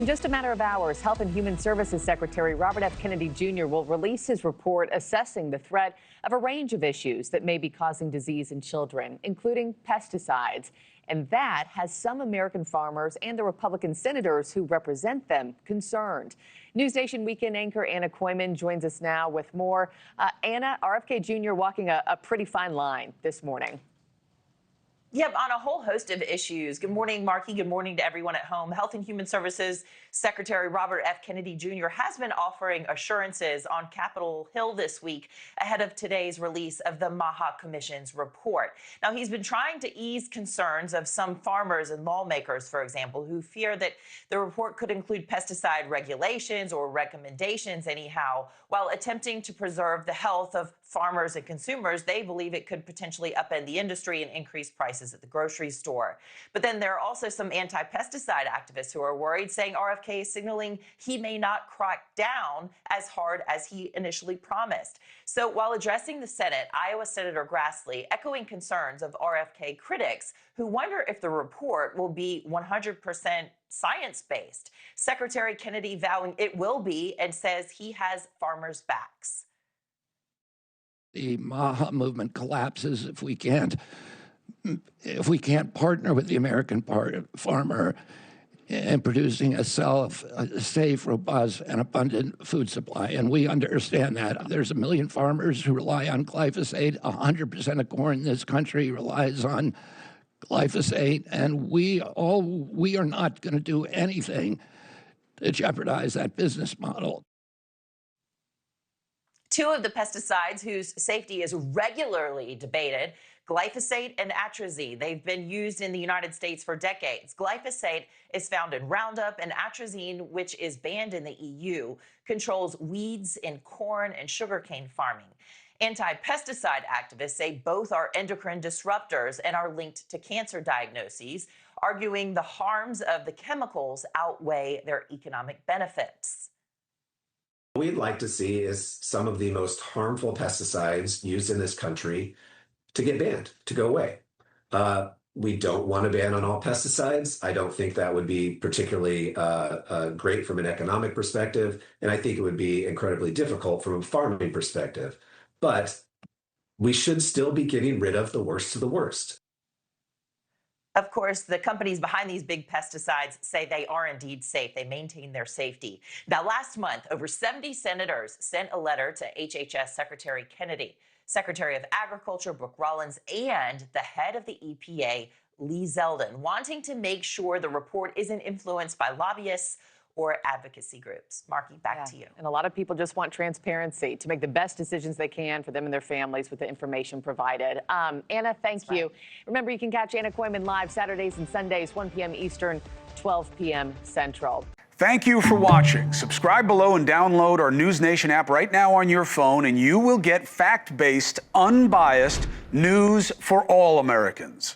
In just a matter of hours, Health and Human Services Secretary Robert F. Kennedy Jr. will release his report assessing the threat of a range of issues that may be causing disease in children, including pesticides. And that has some American farmers and the Republican senators who represent them concerned. NewsNation weekend anchor Anna Koyman joins us now with more. Anna, RFK Jr. walking a pretty fine line this morning. Yep, on a whole host of issues. Good morning, Markie. Good morning to everyone at home. Health and Human Services Secretary Robert F. Kennedy Jr. has been offering assurances on Capitol Hill this week ahead of today's release of the MAHA Commission's report. Now, he's been trying to ease concerns of some farmers and lawmakers, for example, who fear that the report could include pesticide regulations or recommendations anyhow. While attempting to preserve the health of farmers and consumers, they believe it could potentially upend the industry and increase prices at the grocery store. But then there are also some anti-pesticide activists who are worried, saying RFK is signaling he may not crack down as hard as he initially promised. So while addressing the Senate, Iowa Senator Grassley echoing concerns of RFK critics who wonder if the report will be 100% science-based. Secretary Kennedy vowing it will be and says he has farmers' backs. The MAHA movement collapses if we can't partner with the American farmer in producing a safe, robust, and abundant food supply. And we understand that. There's 1 million farmers who rely on glyphosate. 100% of corn in this country relies on glyphosate. And we are not going to do anything to jeopardize that business model. Two of the pesticides whose safety is regularly debated, glyphosate and atrazine. They've been used in the United States for decades. Glyphosate is found in Roundup, and atrazine, which is banned in the EU, controls weeds in corn and sugarcane farming. Anti-pesticide activists say both are endocrine disruptors and are linked to cancer diagnoses, arguing the harms of the chemicals outweigh their economic benefits. What we'd like to see is some of the most harmful pesticides used in this country to get banned, to go away. We don't want a ban on all pesticides. I don't think that would be particularly great from an economic perspective, and I think it would be incredibly difficult from a farming perspective. But we should still be getting rid of the worst of the worst. Of course, the companies behind these big pesticides say they are indeed safe. They maintain their safety. Now, last month, over 70 senators sent a letter to HHS Secretary Kennedy, Secretary of Agriculture Brooke Rollins, and the head of the EPA, Lee Zeldin, wanting to make sure the report isn't influenced by lobbyists or advocacy groups. Markie, back to you. And a lot of people just want transparency to make the best decisions they can for them and their families with the information provided. Anna, thank you. Remember, you can catch Anna Koyman live Saturdays and Sundays, 1 p.m. Eastern, 12 p.m. Central. Thank you for watching. Subscribe below and download our NewsNation app right now on your phone, and you will get fact-based, unbiased news for all Americans.